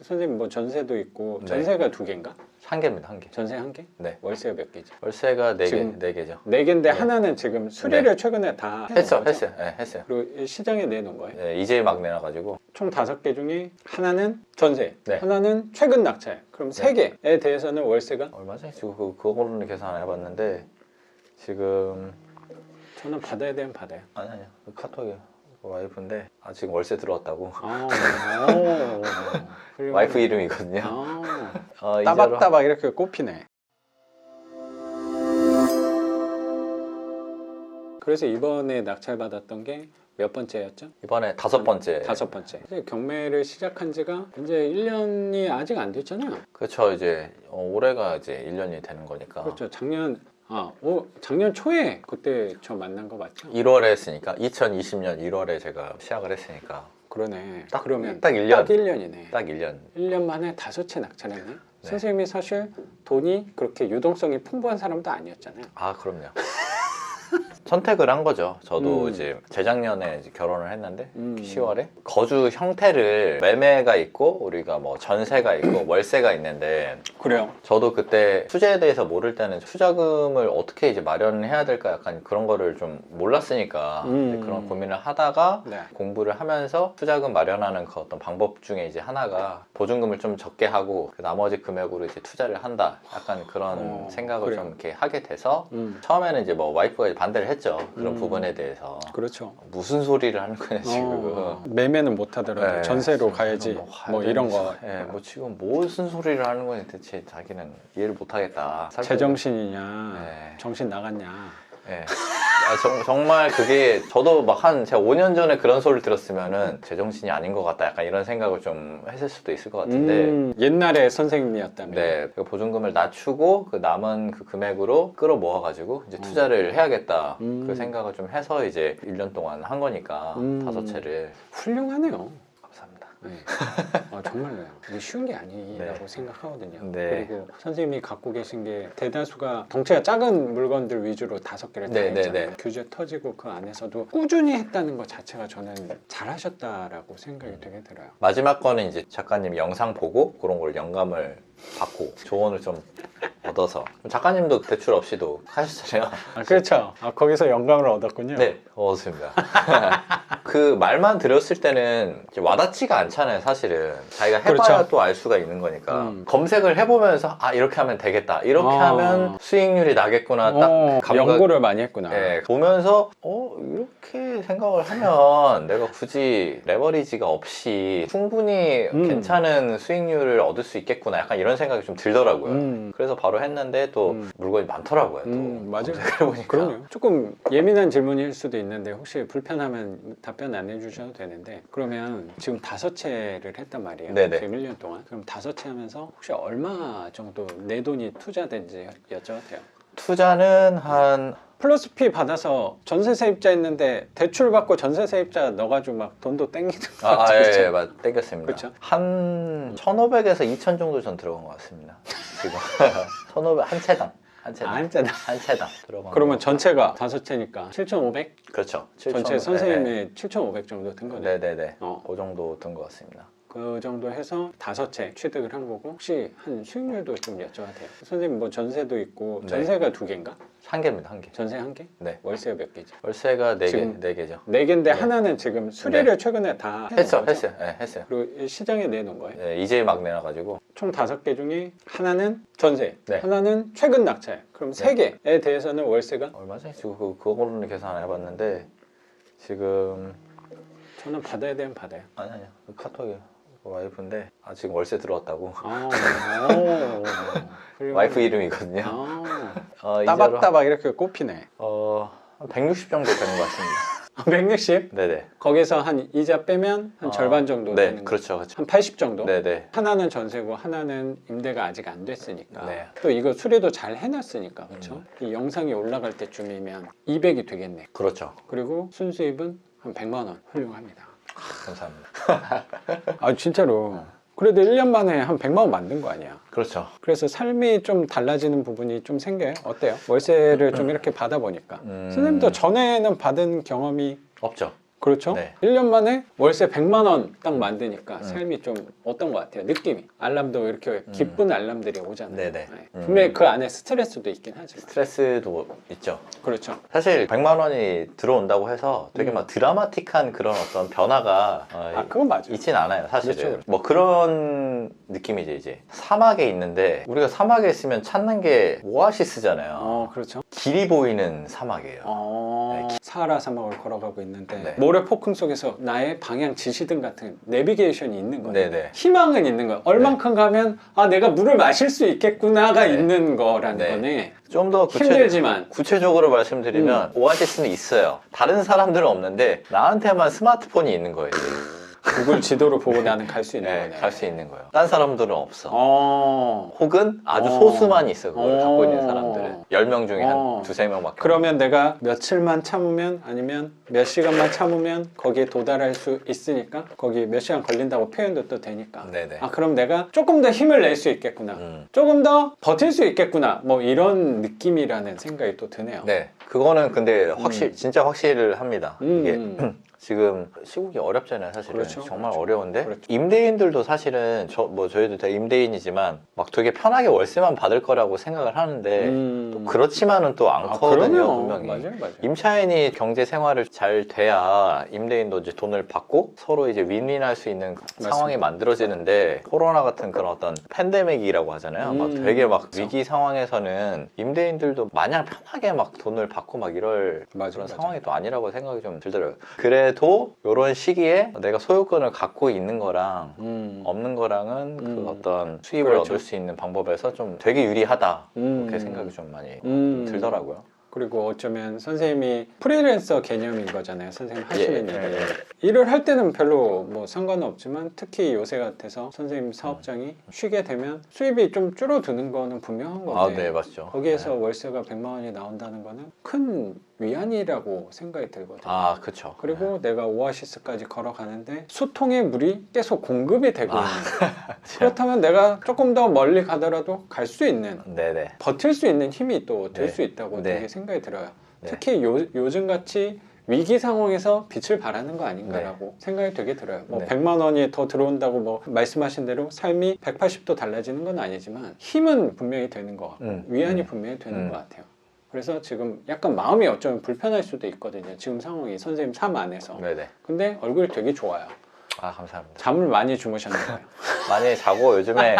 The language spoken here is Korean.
선생님 뭐 전세도 있고 네. 전세가 두 개인가? 한 개입니다, 한 개. 전세 한 개? 네. 월세가 몇 개죠? 월세가 지금 네 개죠. 네 개인데 네. 하나는 지금 수리를 최근에 다 해놓은 거죠? 했어요. 네, 했어요. 그리고 시장에 내놓은 거예요? 네, 이제 막 내놔가지고. 총 5개 중에 하나는 전세, 네. 하나는 최근 낙찰. 그럼 네. 3개에 대해서는 월세가? 얼마죠? 지금 그거는 계산 안 해봤는데 지금 저는 받아야 되면 받아요. 아니요. 그 카톡에 와이프인데 지금 월세 들어왔다고. 와이프 이름이거든요. 이자로 따박따박 이렇게 꼽히네. 그래서 이번에 낙찰 받았던 게 몇 번째였죠? 이번에 5번째. 5번째. 이제 경매를 시작한 지가 이제 1년이 아직 안 됐잖아요. 그렇죠. 이제 올해가 이제 1년이 되는 거니까. 그렇죠. 작년 초에 그때 저 만난 거 맞죠? 1월에 했으니까 2020년 1월에 제가 시작을 했으니까 그러네. 딱 그러면 딱 1년. 딱 1년이네. 딱 1년. 1년 만에 5채 낙찰했네. 선생님이 사실 돈이 그렇게 유동성이 풍부한 사람도 아니었잖아요. 아, 그럼요. 선택을 한 거죠. 저도 이제 재작년에 이제 결혼을 했는데 10월에 거주 형태를 매매가 있고 우리가 뭐 전세가 있고 월세가 있는데 그래요. 저도 그때 투자에 대해서 모를 때는 투자금을 어떻게 이제 마련해야 될까 약간 그런 거를 좀 몰랐으니까 이제 그런 고민을 하다가 네. 공부를 하면서 투자금 마련하는 그 어떤 방법 중에 이제 하나가 보증금을 좀 적게 하고 그 나머지 금액으로 이제 투자를 한다 약간 그런 생각을 그래요. 좀 이렇게 하게 돼서 처음에는 이제 뭐 와이프가 반대를 했죠. 그런 부분에 대해서 그렇죠. 무슨 소리를 하는 거냐 지금. 매매는 못 하더라도 네, 전세로 가야지 뭐 이런 거. 예, 뭐 지금 무슨 소리를 하는 거냐 대체 자기는 이해를 못 하겠다. 제정신이냐, 네. 정신 나갔냐. 예. 정말 그게 저도 막 제가 5년 전에 그런 소리를 들었으면은 제정신이 아닌 것 같다 약간 이런 생각을 좀 했을 수도 있을 것 같은데 옛날에 선생님이었다면. 네, 그 보증금을 낮추고 그 남은 그 금액으로 끌어모아가지고 이제 투자를 해야겠다 그 생각을 좀 해서 이제 1년 동안 한 거니까 5채를. 훌륭하네요. 감사합니다. 네. 정말로요. 이게 쉬운 게 아니라고 생각하거든요. 네. 그리고 선생님이 갖고 계신 게 대다수가 덩치가 작은 물건들 위주로 5개를 다 네, 했잖아요. 네, 네. 규제 터지고 그 안에서도 꾸준히 했다는 것 자체가 저는 잘하셨다라고 생각이 되게 들어요. 마지막 거는 이제 작가님 영상 보고 그런 걸 영감을 받고 조언을 좀 얻어서 작가님도 대출 없이도 하셨잖아요. 그렇죠. 거기서 영감을 얻었군요. 네, 얻었습니다. 그 말만 들었을 때는 이제 와닿지가 않잖아요, 사실은. 자기가 해봐야 그렇죠. 또 알 수가 있는 거니까. 검색을 해보면서 이렇게 하면 되겠다. 이렇게 하면 수익률이 나겠구나. 딱 감각. 연구를 많이 했구나. 네, 보면서 이렇게 생각을 하면 내가 굳이 레버리지가 없이 충분히 괜찮은 수익률을 얻을 수 있겠구나. 약간 이런 생각이 좀 들더라고요. 그래서 바로 했는데 또 물건이 많더라고요. 또 맞아요. 검색해보니까. 그럼요. 조금 예민한 질문일 수도 있는데 혹시 불편하면 답변 안 해주셔도 되는데 그러면 지금 5채를 했단 말이에요. 네네. 지금 1년 동안. 그럼 5채 하면서 혹시 얼마 정도 내 돈이 투자된지 여쭤도 돼요? 투자는 한 플러스 피 받아서 전세 세입자 있는데 대출 받고 전세 세입자 넣어가지고 막 돈도 땡기는 거 같죠? 예, 땡겼습니다. 그쵸? 한 1,500에서 2,000 정도 전 들어간 것 같습니다. 지금 1,500 한 채당. 한 채당 들어간. 그러면 거. 전체가 5채니까 7,500? 그렇죠. 전체 선생님의 7,500 정도 든 거네. 네네네. 그 정도 든 것 같습니다. 그 정도 해서 5채 취득을 한 거고 혹시 한 수익률도 좀 여쭤봐도 돼요? 선생님 뭐 전세도 있고 전세가 2개인가? 한 개입니다. 한 개. 전세 1개? 네. 월세가 몇 개죠? 월세가 지금 4개죠. 4개인데 하나는 지금 수리를 최근에 다 해놓은 거죠? 했어요. 네, 했어요. 그리고 시장에 내놓은 거예요? 네, 이제 막 내놔가지고. 총 5개 중에 하나는 전세, 네. 하나는 최근 낙찰. 그럼 3개에 대해서는 월세가? 얼마죠? 지금 그거는 계산 안 해봤는데 지금 저는 받아야 되면 받아요. 아니요. 그 카톡에 와이프인데 지금 월세 들어왔다고. 와이프 이름이거든요. 이자로 따박따박 이렇게 꼽히네. 한 160 정도 되는 것 같습니다. 160? 네네. 거기서 한 이자 빼면 한 절반 정도 네, 되는 그렇죠. 한 80 정도? 네네. 하나는 전세고 하나는 임대가 아직 안 됐으니까 네. 또 이거 수리도 잘 해놨으니까 그렇죠? 이 영상이 올라갈 때쯤이면 200이 되겠네. 그렇죠. 그리고 순수입은 한 100만 원. 훌륭합니다. 감사합니다. 진짜로 그래도 1년 만에 한 100만 원 만든 거 아니야. 그렇죠. 그래서 삶이 좀 달라지는 부분이 좀 생겨요. 어때요? 월세를 좀 이렇게 받아보니까 선생님도 전에는 받은 경험이 없죠. 그렇죠? 네. 1년 만에 월세 100만 원 딱 만드니까 삶이 좀 어떤 것 같아요? 느낌이. 알람도 이렇게 기쁜 알람들이 오잖아요. 네네. 분명히 그 안에 스트레스도 있긴 하지만. 스트레스도 있죠. 그렇죠. 사실 100만 원이 들어온다고 해서 되게 막 드라마틱한 그런 어떤 변화가 그건 맞아요. 있진 않아요, 사실은. 그렇죠. 뭐 그런 느낌이지, 이제. 사막에 있는데 우리가 사막에 있으면 찾는 게 오아시스잖아요. 그렇죠. 길이 보이는 사막이에요. 사하라 사막을 걸어가고 있는데 네. 모래 폭풍 속에서 나의 방향 지시등 같은 내비게이션이 있는 거예요. 네네. 희망은 있는 거예요. 얼만큼 가면 내가 물을 마실 수 있겠구나가 네. 있는 거라는 네. 거네. 좀 더 힘들지만. 구체적으로 말씀드리면 오아시스는 있어요. 다른 사람들은 없는데 나한테만 스마트폰이 있는 거예요. 이제. 구글 지도를 보고 나는 갈 수 있는 네, 거네. 갈 수 있는 거예요. 딴 사람들은 없어. 어. 혹은 아주 어. 소수만 있어, 그걸 어. 갖고 있는 사람들은. 10명 중에 어. 한 두세 명밖에. 그러면 내가 며칠만 참으면 아니면 몇 시간만 참으면 거기에 도달할 수 있으니까 거기 몇 시간 걸린다고 표현도 또 되니까 네네. 그럼 내가 조금 더 힘을 낼 수 있겠구나 조금 더 버틸 수 있겠구나 뭐 이런 느낌이라는 생각이 또 드네요. 네. 그거는 근데 진짜 확실합니다. 이게 지금 시국이 어렵잖아요, 사실은. 그렇죠, 정말 그렇죠. 어려운데 그렇죠. 임대인들도 사실은 저희도 다 임대인이지만 막 되게 편하게 월세만 받을 거라고 생각을 하는데 또 그렇지만은 또 않거든요, 그럼요. 분명히. 맞아요. 임차인이 경제 생활을 잘 돼야 임대인도 이제 돈을 받고 서로 이제 윈윈할 수 있는 상황이 만들어지는데 코로나 같은 그런 어떤 팬데믹이라고 하잖아요. 막 되게 막 위기 상황에서는 임대인들도 마냥 편하게 막 돈을 받고 막 이럴 그런 상황이 또 아니라고 생각이 좀 들더라고요. 그래도 이런 시기에 내가 소유권을 갖고 있는 거랑 없는 거랑은 그 어떤 수입을 그렇죠. 얻을 수 있는 방법에서 좀 되게 유리하다 그렇게 생각이 좀 많이 들더라고요. 그리고 어쩌면 선생님이 프리랜서 개념인 거잖아요. 선생님 하시는 일이. 예. 일을 할 때는 별로 뭐 상관은 없지만 특히 요새 같아서 선생님 사업장이 쉬게 되면 수입이 좀 줄어드는 거는 분명한 건데 네, 맞죠. 거기에서 월세가 100만 원이 나온다는 거는 큰 위안이라고 생각이 들거든요. 그렇죠. 그리고 내가 오아시스까지 걸어가는데 수통의 물이 계속 공급이 되고 있는 거예요. 그렇다면 내가 조금 더 멀리 가더라도 갈 수 있는 네네. 버틸 수 있는 힘이 또 될 네. 수 있다고 네. 되게 생각이 들어요. 네. 특히 요즘같이 위기 상황에서 빛을 발하는 거 아닌가라고 생각이 되게 들어요. 뭐 네. 100만 원이 더 들어온다고 뭐 말씀하신 대로 삶이 180도 달라지는 건 아니지만 힘은 분명히 되는 것 같고 위안이 분명히 되는 것 같아요. 그래서 지금 약간 마음이 어쩌면 불편할 수도 있거든요. 지금 상황이 선생님 삶 안에서. 네네. 근데 얼굴이 되게 좋아요. 감사합니다. 잠을 많이 주무셨나 봐요. 많이 자고 요즘에